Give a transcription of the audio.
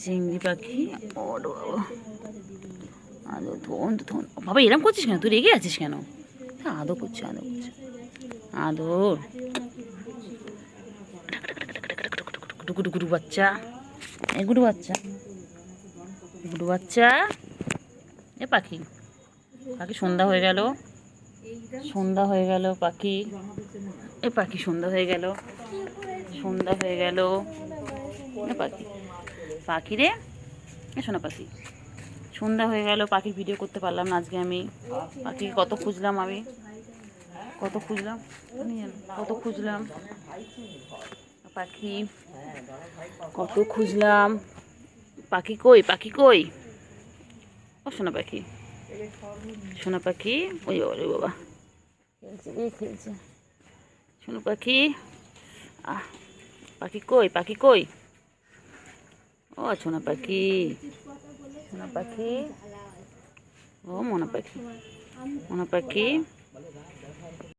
চিংড়ি পাখি। ওর বাবা, আদো থন তো থন। বাবা এরম করছিস কেন? তুই রেগে আছিস কেন? আদো করছে, আদো করছে, আদর। গুডু গুডু বাচ্চা, এ গুডু বাচ্চা, গুডু বাচ্চা। এ পাখি, পাখি সন্ধ্যা হয়ে গেল, সন্ধ্যা হয়ে গেল পাখি। এ পাখি সন্ধ্যা হয়ে গেল, সন্ধ্যা হয়ে গেল। এ পাখি, পাখি রে, এ শোনা পাখি। সন্ধ্যা হয়ে গেল, পাখির ভিডিও করতে পারলাম না আজকে আমি। পাখি কত খুঁজলাম আমি, কত খুঁজলাম, কত খুঁজলাম পাখি, কত খুঁজলাম। পাখি কই, পাখি কই? ও সোনা পাখি, সোনা পাখি। ওই ওরে বাবা, খেলছে রে খেলছে। সোনা পাখি, আহ পাখি কই, পাখি কই? ও সোনা পাখি, সোনা পাখি, ও মনা পাখি, মনা পাখি।